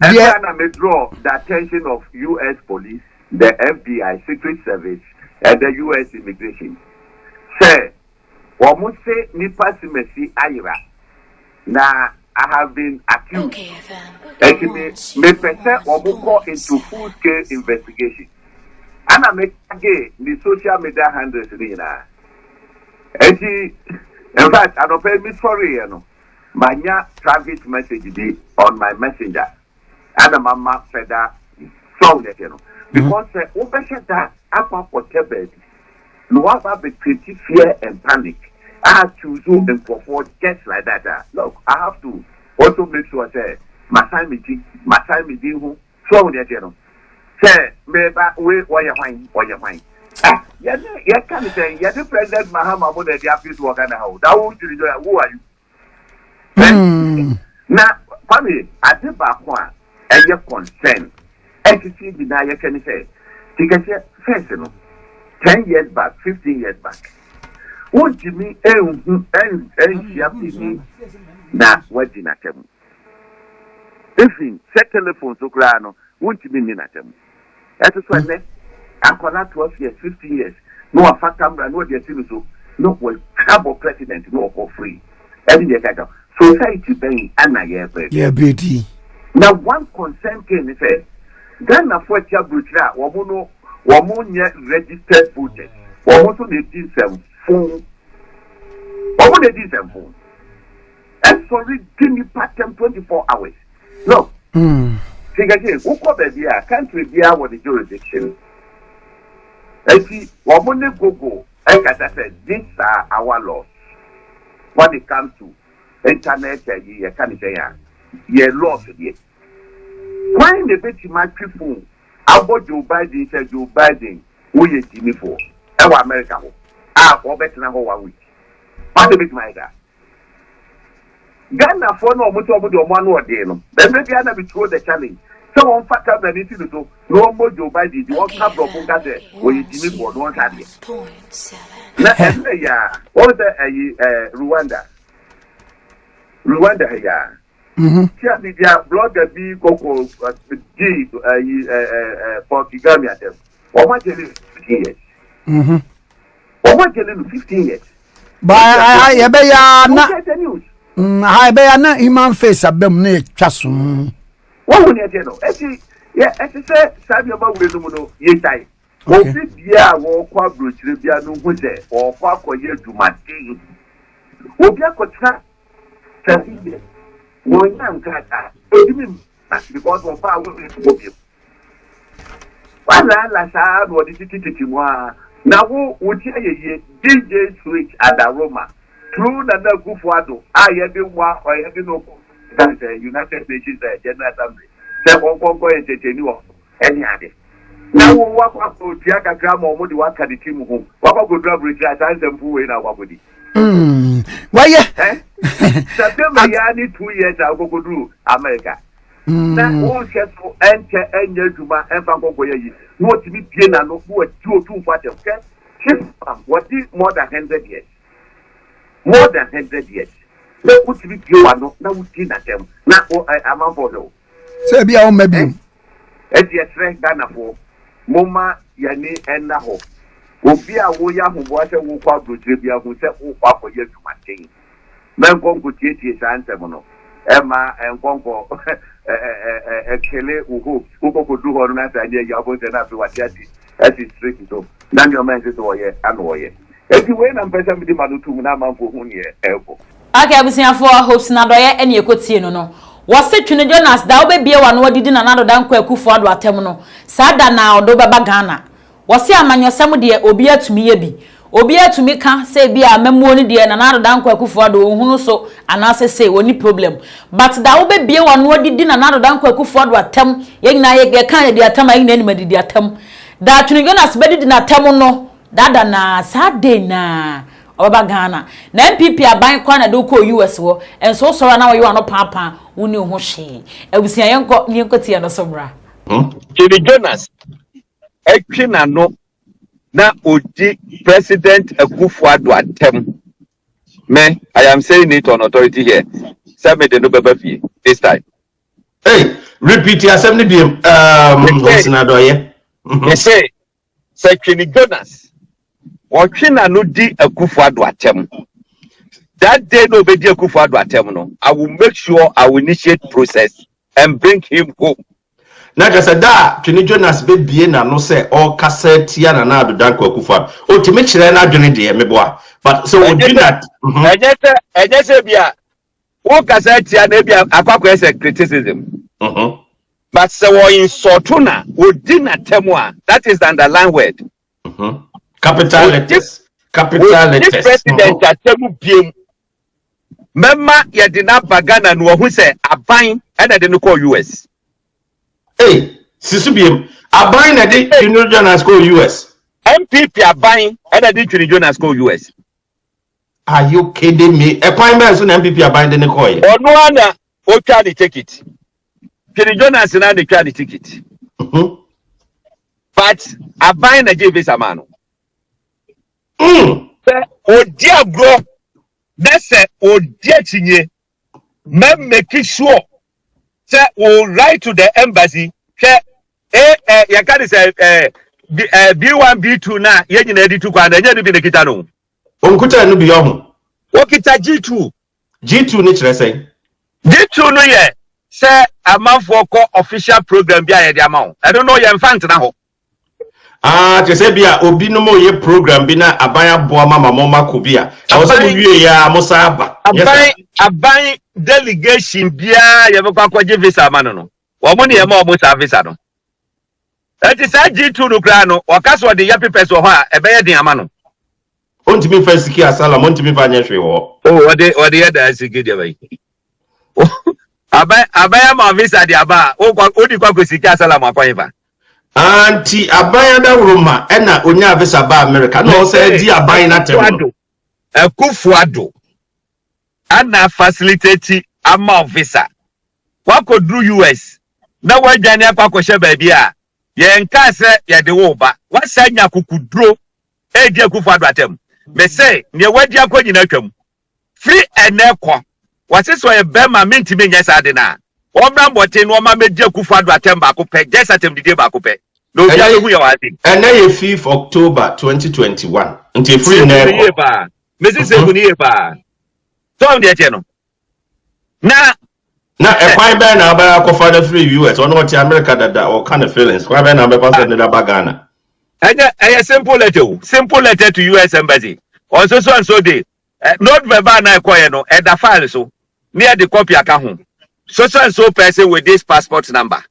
And then I may draw the attention of U.S. Police, the FBI, Secret Service, and the U.S. Immigration. Say, almost say nipa simesi ayira. Now I have been accused. And me person go into full-scale investigation. And I make again the social media handles now. And in fact, I don't pay me sorry, you know. My private message be on my messenger. And the mama said that song that you know. Because over that upper for tebed, no one be pretty fear and panic. I have to zoom and forward just like that. Look, I have to also make sure say my time is who song that you know. Say maybe we why you fine. Yeah, can't say you're the president Mahama would have the office work and how that would you do who are you? Now, family, I did back one. And your concern, and to see the you can say, because first, 10 years back, 15 years back, what you mean, and me, now what did not tell me? If in set telephone so grano, won't you mean in at them? As a sweat, I call out 12 years, 15 years, no a fat camera, no dear so, no one trouble president, no for free. Every day, society paying, and I yeah, beauty. Now one concern came and said, Ghana for Chabrutra, Wamonia registered voters, Wamoso they did some phone. Wamoso they did some phone. And sorry, give me part time 24 hours. No. See, who called the country there with the jurisdiction? I see, Wamone Gogo, as I said, these are our laws. When it comes to internet, you can't say, yeah, laws, yeah. Why the bet my people about Joe Biden said Joe Biden who is Jimmy for our America for better than 1 week. What the bit my dad? Ghana for no much over the 1 or day. Then maybe I never throw the challenge. So on fact that need to do no more Joe Biden. You want to block that where you Jimmy for don't have it. Now, what the Rwanda? Rwanda, yeah. Dia blogger be Coco G for Kigami at them. Or what 15 years? Or what 15 years? But I be na human face abem na twaso. What would you know? Yeah, as I say, Sabi about Wizuno, ye tie. Obi bia wo kwa brochire bia no hu se o kwa koye dwumade. Obi akotra 7 years. One young cat, because of our will to go. One last hour, what is it? Now, who would you DJ switch at the Roma? True, that the Gufado, I have been one or I have been no United Nations General Assembly. Several Congo and any other. Now, what up to Tiaka Gram or what do you the team home? What about good job, Richard, and them who in our body? Why, yeah, September, I need 2 years. I'll go to America. Now, won't get to enter any to my Emperor. Not to be piano, no, who are 2 or 2 for them. What is more than 100 years? More than 100 years. Let put to be piano, now we see at them. Now, I'm on board. Say, be our maybe. As your strength, Ghana for Moma, Yani, and Naho. Obi a wo ya ho bo ase wo kwa brochire bia ho se wo kwa koye dwumaten men konko tietie sansem no e ma enkonko ekele wo ko du ho na sa je ya bo se na fi watiati ati street so na nyo men se so ye ano ye eti we na mpesa mi di manutu na manfo hu ne eko aka abusiafo hopes na doye ene ekotie no wose twene Jonas da obebie wa no odidi na nado dan kwa akufo ado atem no sada na odo baba Ghana wose amanyosem de obi atumi ye bi obi atumi ka say bi amamuo ni de na nado dan kwa akufo ado ohunu so anase say oni problem but da obebie wa no odidi na nado dan kwa akufo ado atem ye nyina ye kan ye de atem ayi na ni madidi atem da twene Jonas bedidi na atem no dada na sade na Oba Ghana na MPP aban kwa na do ko US wo enso so na wo no papa woni ho hwe abusia yenko tie no so bra Jimmy Jonas ekina no na odi President Akufo-Addo atem me I am saying it on authority here say me de no baba fie this time Hey, repeat your 70 BM. Sinadoye. You say Kenny Jonas. Wakina no di Akufo-Addo atem. That day no be di Akufo-Addo atem no. I will make sure I will initiate process and bring him home. Na kasa da Kenny Jonas be bie na no say all cassette ya na na Danko Akufo-Addo. O ti me kire na adwene de meboa. But so we do that. I just say bia wo cassette ya na bia akwakọ ese criticism. But so we insult na we di na temwa. That is the underlying word. Capital letters. Capital letters. This president atemu biem. Mema ye di na bagana no hu say aban and de no call US. Hey, sisu biem. Aban na de Kenny Jonas go US. MPP aban and de Kenny Jonas go US. Are you kidding me? A prime minister and MPP aban de no call. Ono ana o twa the ticket. Kenny Jonas na the twa the ticket. But aban na give visa man. Odi agro nese odi achinye make sure say we write to the embassy say ya can say B1 B2 na ye nyina editu kwa na nya bi ne kita no Onkuta no bi yohu o kita G2 ni kire say G2 no ye say amanfo ko official program bi aye de amount I don't know ye mfant na ho te say bia obi no mo ye program bi na abaya boa mama mama ko bia e so mo wie ya mo sa aba aban delegation bia ye be kwa je visa man no wo mo ne ye ma mo sa visa no eti sa G2 no kra no o kaso de ya papers wo ho a e be ye den ama no ontimi fa siki asala mo ontimi fa nya hwe wo o de ye da siki de bai abaya ma visa de aba o di kwa siki asala mo akwan fa anti abaya da Roma ena onya visa ba America no say di abaya na tem Akufo-Addo ana facilitate ama visa wakodru US na wadwane akwakohye ba bia ye nka se ye de wo ba wasanya kukudro edi Akufo-Addo atem me say ne wadi akonyina twam free enekọ waseso ye be ma mentime nya sa de na omra mbote no ma medi Akufo-Addo atem ba ko pe just atem dide ba ko pe no bia hu ye wadi ena ye 5th October 2021 nti free na ba mesi se kuni ba so de che no na ekwan be na aba akọfa da free US ono ti America dada or kind of feelings kwa be na be pass de da bagana a simple letter to US embassy also so and so day not verbal na ekoye no e da file so near the copy aka ho so and so person with this passport number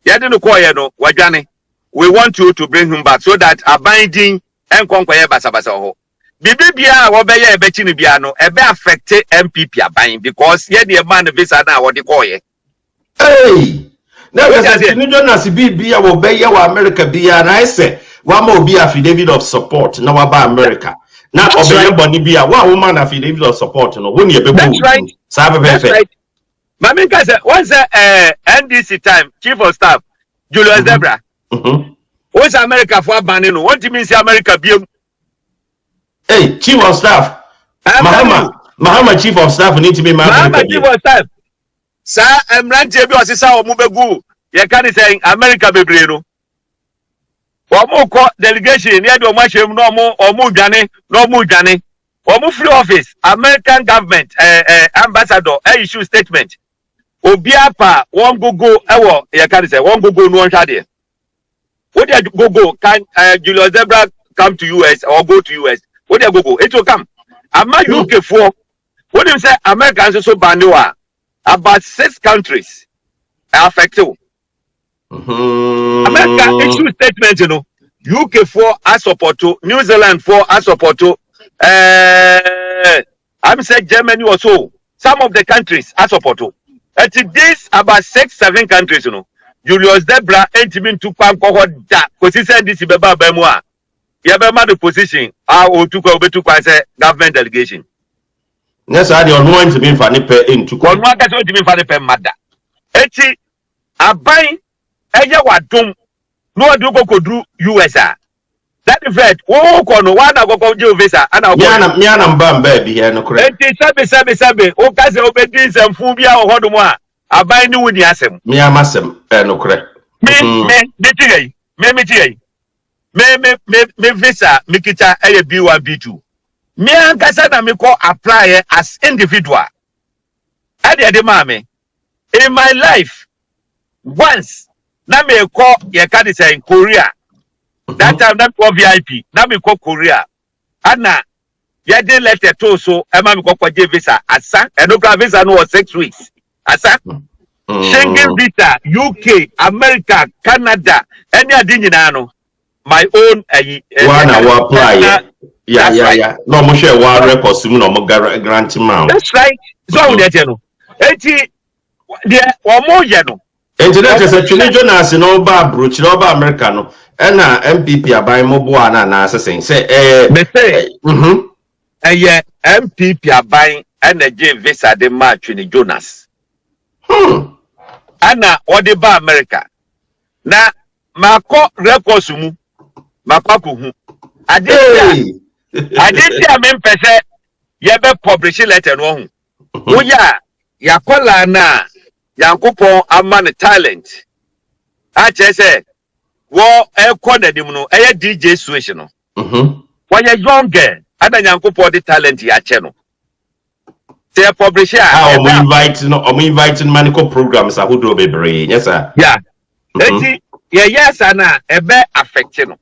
ya de no koye no wadwane we want you to bring him back so that abiding enkonkoye basabasa ho bibia wo be ye be chi ni bia no e be affect MPP aban because ye de man visa na wo de koye na Kenny Jonas bibia wo be ye wa America bia na ese wa ma obi affidavit of support na wa ba America na obeye boni bia wa wo man affidavit of support no wo ne e be bu sa be perfect mama nka say once NDC time chief of staff Julius Zebra what's America for ban no what do mean say America biem chief of staff Mahama chief of staff need to be Mahama chief of staff sa emrante bi osisa o mu begu ye kan say America bebre no o mu ko delegation near the omahwem no o mu dwane o mu free office American government ambassador issue statement obi apa won gogo ewo ye kan say won gogo no hwa de what dey gogo can Julius Zebra come to US or go to US what dey gogo it will come ama UK for what dem say Americans so ban wa about 6 countries are affected. America issue statement, you know. UK for as support, New Zealand for as support. I'm saying Germany also. Some of the countries as support. At this about 6-7 countries, you know. Julius Zebra ain't been to come cohort that because he said this beba bemwa. You have a position. How to go to government delegation. Yes, I don't want to be funny per into one that's what to be funny per mother. Eti abai eya wadum no do go do USA. That effect wo ko no wa na go do visa ana go me ana mba baby here no correct. Eti sabe o ka se obedi nsemfu bia o hodum a abai ni wuni asem me amasem no kre me tigai me visa me kita B1 B2 me ankasa na me ko apply as individual ade mame in my life once na me ko ye ka dey say in Korea that time na ko VIP na me ko Korea ana ye dey letter to so e ma me ko kwaje visa asa enokra visa no was 6 weeks asa Schengen visa UK America Canada any adi nyina no my own one our apply yeah no mo share one record sim no mo grant amount that's right so we dey no eti de omo ye no internet is a Jonas no ba approach no ba America no na MPP aban mo bo ana na asesen say MPP aban na je visa de match ni Jonas ana odi ba America na mako records mu mako hu ade am pese ye be publish letter no hu wo ya kola na yankopon amane talent a chese wo economy no eye DJ switch no when you young girl ada yankopon the talent ya che no say publish I'm inviting manico programs ahudo bebre yes sir yeah eti yes ana ebe affect no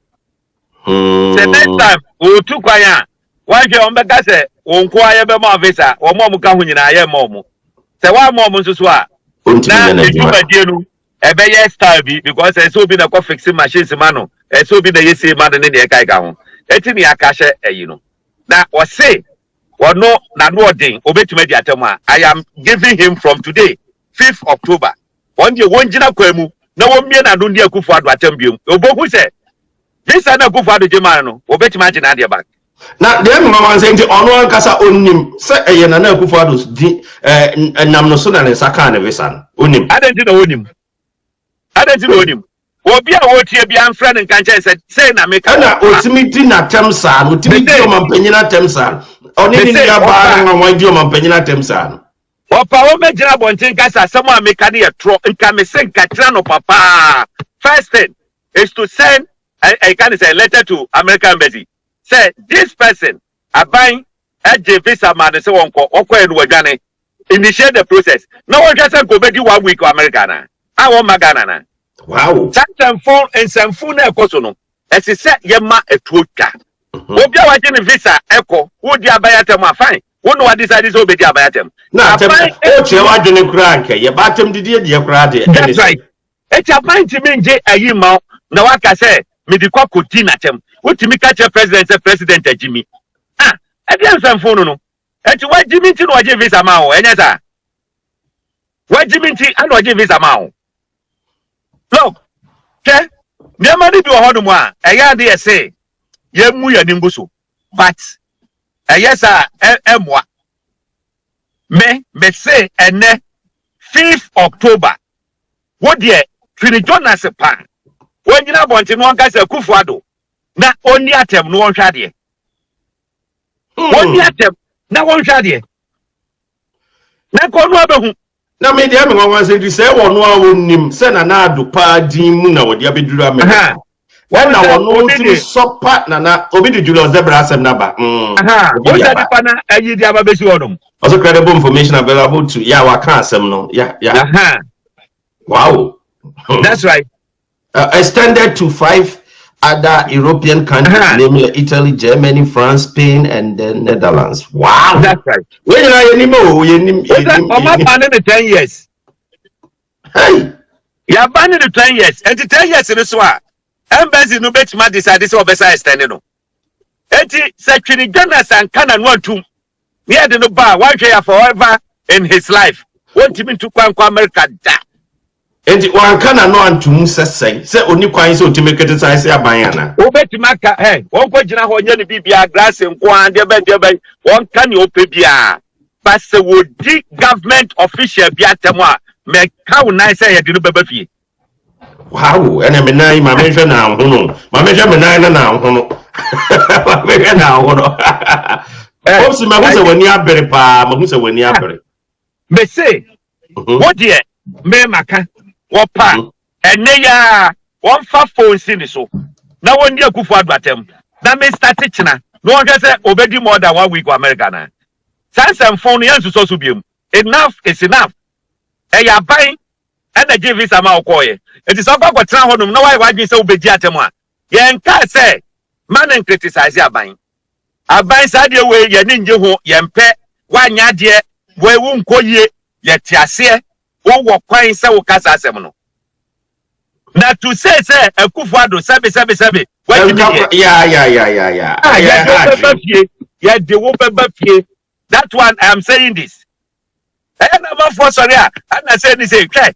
say next time o tu kwanya wan je on be ka say onko aye be mo visa o mo ka hu nyina aye mo say wa mo nso so a na edubadie no ebe yes style bi because so bi na ko fixing machines man no so bi na yesi man ne ne kai ka ho eti ni aka hye ayi no na o say no na no odin obetuma di atema I am giving him from today 5th October on the one jina kwamu na wo mie na do ndi Akufo Addo atem biom obohu say this na Akufo Addo jema no obetuma jina de back na dem mama say nti ono ankasa onnim say eye na Akufo Addo di nam no so na ne saka ne visa onnim adenti na onnim obi a wotie bia amfra ne kanche say na make na otimi di na temsa no otimi di o mampanyina temsa oni ni ya ba na wan di o mampanyina temsa no opa wo mejina bontin kasa asem a make na tro nka me say nka tira no papa first thing is to send I can say letter to American embassy say this person aban eje visa man say wonko okwa enu wadwane initiate the process no one just go be 1 week or America na I want magana na wow some phone na ekoso no ese se ye ma etuotwa obi a waje ne visa eko wo di abayatem fine wo no decide so be di abayatem na o che wadwane kura nke ye batem didi de kura de that's right eti aban ti menje ayi ma na waka se me di kwakoti na tem wotimi ka che president ajimi ebian some phone no eti wajimi ti no waje visa ma o enya sa wajimi ti an waje visa ma o look ke nema ni bi ohodo mu a eya de ese ye mu ya nimbu so but yes emwa me say ene 5th October wo de Fini Jonas pa wonyina bonte no anka se Akufo Addo na oni atem no wonhwa de oni atem na wonhwa de na ko no abehu na me dia me wan say di say wono a wonnim say na Addo pa din mu na wodi abeduru America na wono timi sopa na obi di Julius Zebra asem na ba o say di pa na ayi di ababesi wonum also credible information available to wa kan asem no wow that's right extended to 5 other European countries, namely Italy, Germany, France, Spain, and the Netherlands. Wow, that's right. When you are banning the 10 years. Hey, you are banning the 10 years, and the 10 years in this one, embassy no bet my decide this over extending. Eti Secretary Jonas and Canon want to near the bar one year forever in his life. Want him to come to America. Enti wan kana no antum sesen se oni kwan se otime criticize aban ana obetima ka won ko gina ho nya ne bibia grass nko an de be won ka ne opebia but se wodi government official bia temo a me ka unai se ye de no baba fie wow ene me nan ma menhwe na ho no ma menhwe me nan na ho no ma menhwe na ho no o si ma hu se wani abere pa ma hu se wani abere me say what dear me maka wopa ene ya won fa phone si ni so na won di akufo adwatem na me start china no won say obedi more than 1 week for America na sanse phone yan so so biem enough is enough e ya ban and give visa ma okoye it is okwa tra honum na why wadwen say obedi atem a yen ka say man and criticize aban sa de we ye ni nje ho ye mpe wanya de we wu nkoyie ye tiase wo wo kwan say wo kasa asem no na to say Akufo-Addo sabe yeah they wo beba fie that one I am saying this and am for sorry and I say this okay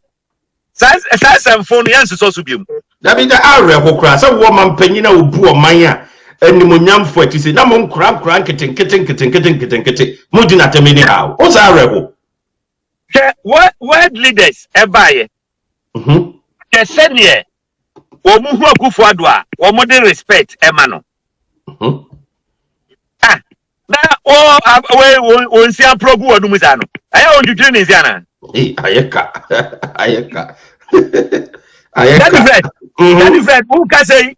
sai phone yan so biem that means that are kra say wo man panyina obu o man a animonyamfo ati say na mo nkran keten mo di na temini how o say arebo world leaders ebaye kesenie wo mu hu Akufo-Addo a wo mo de respect ema no na o nsi aprogu wonu mu sa no aya on twetwe ne nsi ana ayeka that is right who can say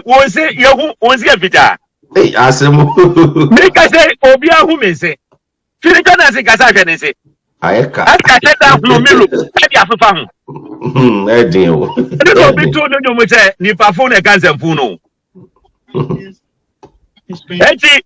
wo nsi yehu o nsi afita asemu me ka say obi ahu me nsi firi kana se kasa hwe ne nsi ayeka aka teta no miro e dia fefa ho edin o no obi to no mo say ni pa phone e kan sempu no eti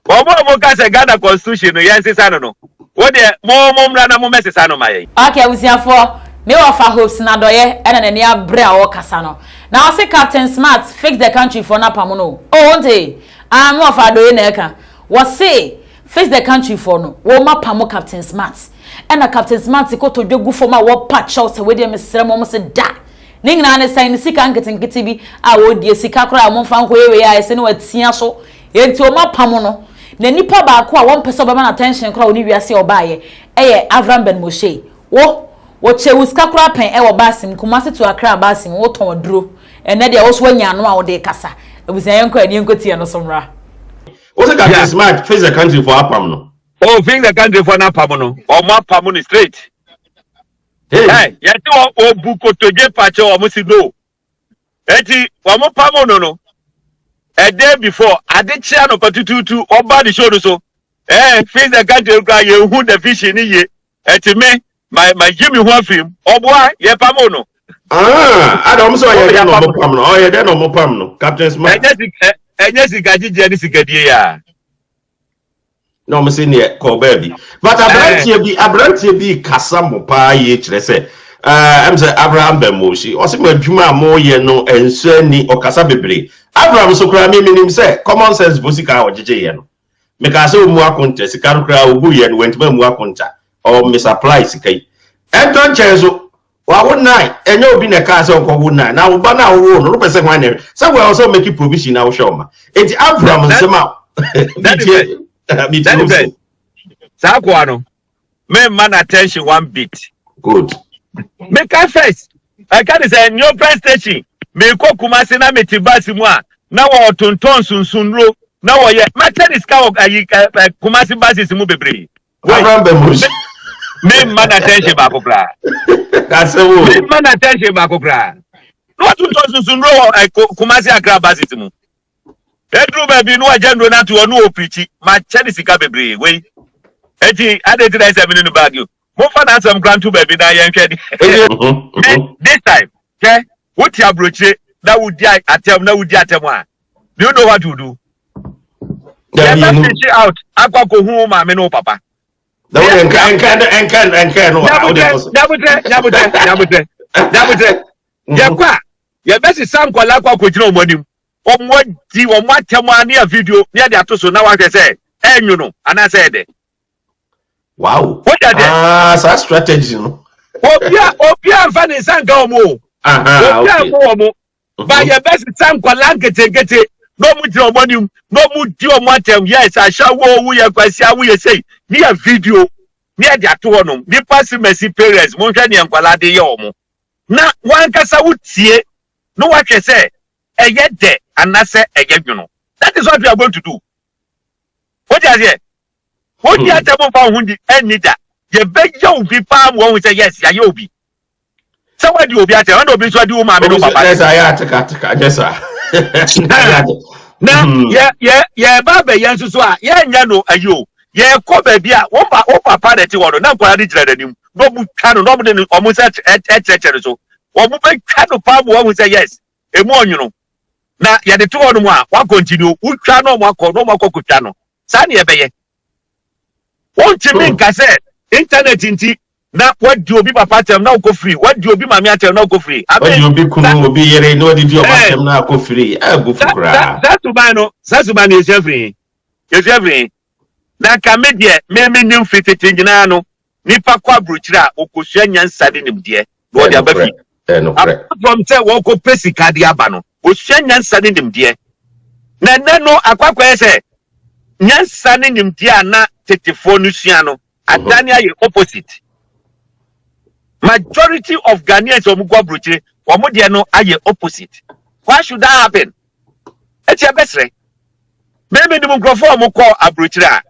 omo ka say Ghana constitution no yen sisa no wo de mo mra na mo mesisa no maye okay usiafo me wa fa host na doye ena na ne abre a wo kasa no na o say Captain Smart fix the country for na pam no oh nte am wa fa doye na eka wo say fix the country for no wo ma pam Captain Smart ena Captain Smart ko to dwegu fo ma wo patch out we de mesere mo se da ne nyina ne sign sika nketenkete bi a wo die sika kora mo fa nkoye we ya se ne watia so enti o ma pam no na nipa ba ko a won pese obama na attention kora oni wiase obaye eye Avram Ben Moshe wo chewu sika kora pen e wo basim Kumasi to Accra basim wo ton duro ene de wo so anya no a wo de kasa ebusan yenko ani yenko tie no somra what's Captain Smart face the country for apam no oh fix the country for na pam no o ma pam no straight hey yeti o buko toje pache o mo si do eti o mo pam no a day before adechia no patututu oba the show so face the country cry you who the fish ni ye eti me my Jimmy who film oboa ye pam no adam so ye dey no mo pam no ye dey no mo pam no Captain Smart enye sika jije ni sika die ya no me say ne ko baby but abrantie bi kasa mo pa ye kire say am say Abraham Ben Moshe o se madwuma mo ye no enso ni o kasa bebre Abraham so kra me minim say common sense bosika o jeje ye no me ka say o mu akonta sika kra ogu ye no wentima mu akonta o me supply sika yi enton chezo wa wonai enye obi na ka say onko wonai na wo ba na wo no pese kwan ne say we also make provision na wo show ma enti Abraham nsema Sakwa no me man attention one bit good make us first I can say new press station me ko Kumasi na me tibasi mu a na wo tonton sunsunro na wo ye matter is ka Kumasi basis mu bebre Abraham Ben Moshe me man attention ba ko kra that's wo me man attention ba ko kra no tonton sunsunro Kumasi Accra basis mu Edru baby no agenda na to no oprichi ma chedi sika bebre we eti ade 37 no bag you mo fa na some grant to baby na yen hwede this time okay what you abroche na wudi atem a do you know what to do yeah you out akwa ko hu ma me no papa the way enkan no nyabutre yakwa ya besi sam kwala kwa ko jina omonim omwadi omwatemu a video ne de atoso na wa hwe se enyu no ana se de wow so strategy no obia mfa ne sanka omo obia omo ba ye best sam kwala nkete no mu jira omonim no mu di omwatem yes ashawo wu ye kwasi awu ye sei ne ya video ne de ato no bi pass mercy parents mo hwe ne nkwala de ye omo na wan kasa wutie no wa hwe se eye de anase eye dwuno that is what we are going to do what is here what you are table for hundi enida ye be you be palm one say yes ya you be so what you be at and obi so do ma me no papa yes I ataka yes sir na ye baba yen so a ye nya no ayo ye ko ba bia wo papa de ti wo no na nkwara de jira danim no bu twa no bu de omo se echere so wo bu be twa no palm one say yes emu onwunu na ye de to no mu a wa continue wo twa no mo akọ kutwa no sa na ye be ye won ti min ka se internet nti na what do obi papa tem na go free what do obi mama atem na go free what do obi kunu obi yere no di obi tem na go free go fukura that to ban is every na ka me de me nim fitete nyina no nipa kwa bruchira okosua nyansa de nim de no de abafi no correct from say wo ko pesika de aba no osua nyansa de nim de na no akwakwa say nyansa ne nim de na tetifo no sua no adania ye opposite majority of Ghanaians omugwa bruchire omo de no aye opposite why should that happen eti abesre me nim nkrofo omukọ abruchire a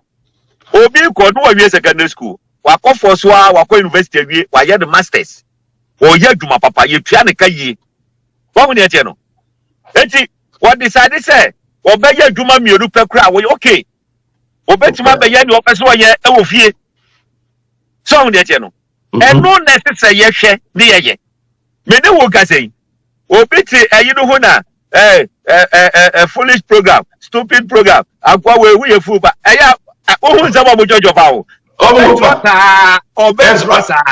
obi ko no wa secondary school wakọ forso a wakọ university awie wa ye the masters o ye dwuma papa ye tua ne kayi wa mu ne eche no eti what decide say obeye dwuma mieru pekura wo okay obetima be ye ne opese wo ye e wo fie so mu ne eche no eno necessary ye hwe ne ye me ne wo ka sei obi ti ayi no ho na foolish program stupid program akwa we ye fu ba eya ohun se mo jojo fa o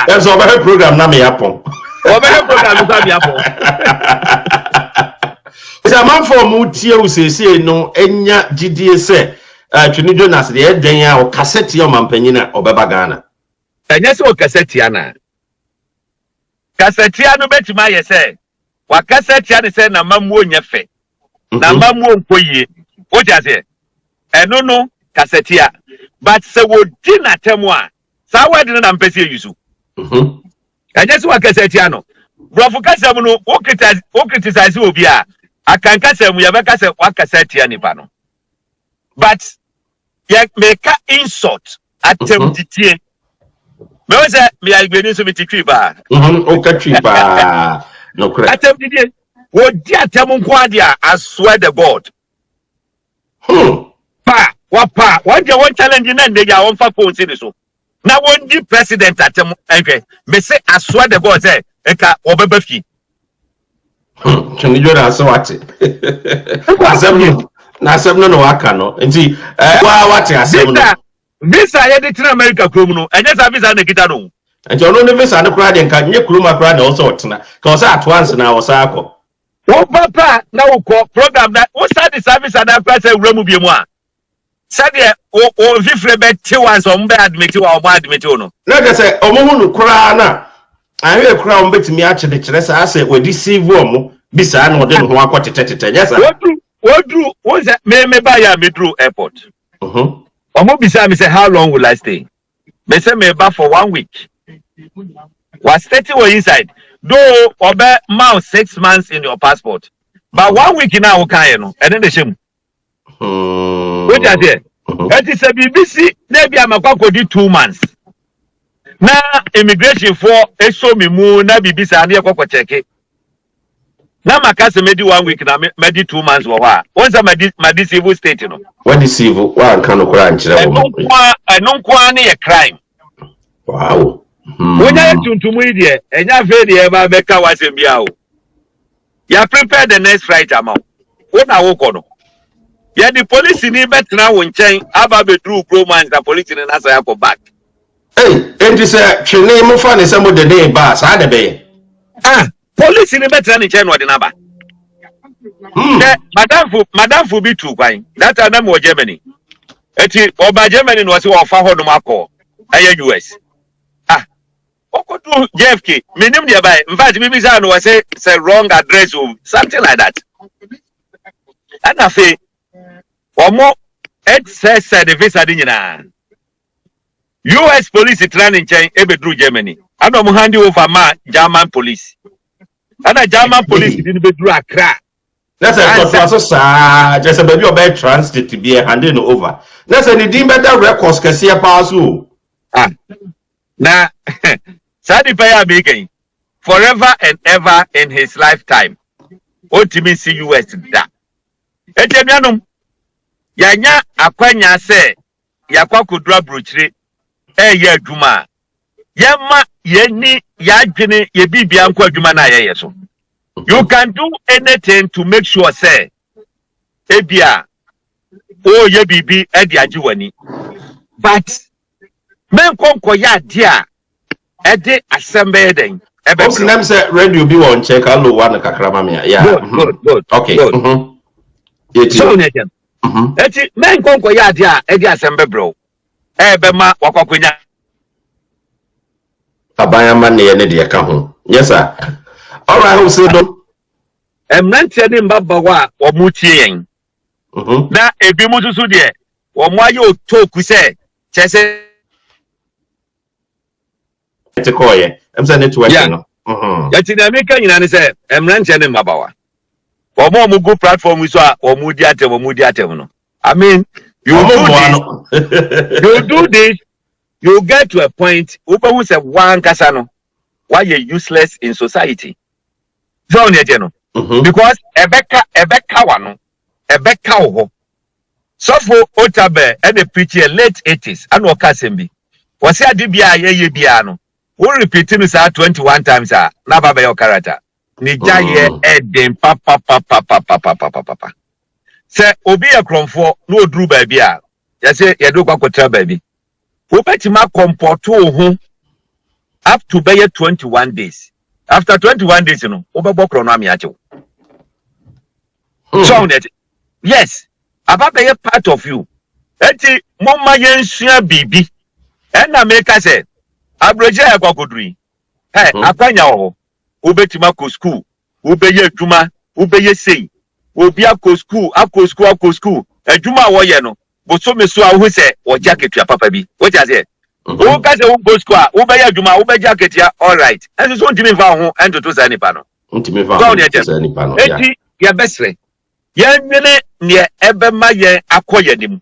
there's a program na me yapon program na me yapon se man for mu tie u sese no enya gidie se Twini Jonas de eden ya o cassette o mampanyina obeba Ghana enya se o cassette ana cassette anu betima ye se wa cassette anu se na mamuo nyefe na mamuo nkoyie o jase eno no cassette a but se wo di na temu a sa wa di na mpese yusu enya se wa cassette anu brofu kasem no o criticize obi a akan kasem ya be kasem wa cassette anu pa no but ye make insult atem titie me we say me agbeni so me titwi ba o katwi ba no correct atem titie wo di atem nko ade a I swear the God wa je won challenge na nde ya won fa phone si so na won di president atem enhwe me say I swear the God say eka obeba fi Twini Jonas so wate asem no waka no nti wa wate asem no visa ye de tena America krom no enye sa visa na kita no nti ono ne visa ne kura de nka nye krom akura na also tena ka osa atwans na osa akọ wo papa na wo ko program na wo start service na akura say wura mu bie mu a sade o fifre be tiwan so mbe admit wa o admit no na ka say omo hu kura na ahwe kura o betimi a chede kire sa say we deceive omo bisa na ode no ho akọ tetete yes Wodru me ba ya Metro airport. Omo bisa me say how long will I stay? Me say me ba for 1 week. Was 30 were inside. Though obe mount 6 months in your passport. But 1 week now kan no. And then the shame. What you say? It is a BBC na bia makwa di 2 months. Na immigration for eso me mu na BBC ade ekwa check. Na makase medi 1 week na medi 2 months wo ha. Once medi civil state no. What is civil? Wa kan no kura nchire wo. Eno kwa na ye crime. Wow. Wonya tuntumu ide, enya fe de e ba beka wasem bia o. Ya prepare the next flight amount. Wo na wo ko no. Ya the police ni betena wo nchen aba bedru bromance the police ni na say akọ back. Hey, enti say Twini mo fa ne say mo de dey ba sa de be. Police ni betena ni nchen no de na ba. Madam fu be too kwan. That time mo Germany. Eti oba Germany no say wo fa ho no makọ. Aye US. Okodu JFK, minim de by. In fact, maybe say wrong address or something like that. And I say, omo it says the visa di nyina. US police training chain ebedru Germany. And omo hand over ma German police. And a German police didn't bedru Accra. That's a so sa just a baby obey transit to be handing over. That's any dim better records can see a pass. na sadi pa ya making forever and ever in his lifetime otimi see US da etemianum yanya akwanya se yakwa kodura brochire ye adwuma yema yeni yadwene ye bibia nko adwuma na ye so. You can do anything to make sure say ebia o ye bibi e di ajiwani, but men konko ya dia e de assemble den ebe o sinem say radio bi won check allo one kakrama me ya good okay so negen eti men konko ya dia e di assemble bro ebe ma wakokonya tabaya man ne de ka ho yes sir. All right, who said no? Emnantia ni mbabawa wa mutie yen. Na ebi mususu de wo mo aye otoku se chese te koye. Em say network no. Ya ti na meka nyina ne se emnantia ni mbabawa. Wo mo mu go platform so a wo mu di atem no. I mean, you do this, you get to a point upa who say one kasa no why you useless in society. So no. Because ebeka wano ebeka oho sofo otabe and the preacher late 80s and wakasembi wasi adibia ye bia no we repeat no say 21 times na baba your character ni jaye eden papa se obi e kromfo no oduru ba bia ya se ye do kwakotra ba bi wo betima comporto ho up to be 21 days. After 21 days, you know, overbokro no amiacho. So yes, about be a part of you. Eti mama yensua bibi. And na make us say, abroje akwakodri. Hey, akwanya ho. Ubetima ko school. Ubeye djuma, ubeye sei. Obi akọ school. Ejuma wo ye no. Bo so meso a wo se o jacket ya papa bi. What you say? Who can say go school? Who buy a juma? Who buy jacket? Yeah, all right. And it's only me for home and to say any pano. Only me for home. Any pano. Eti ya best way. Yen mene niye ebe ma yen akoye nimu.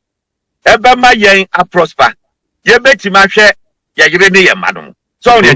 Ebe ma yen a prosper. Ye beti ma she ya yire ni ye manu. So only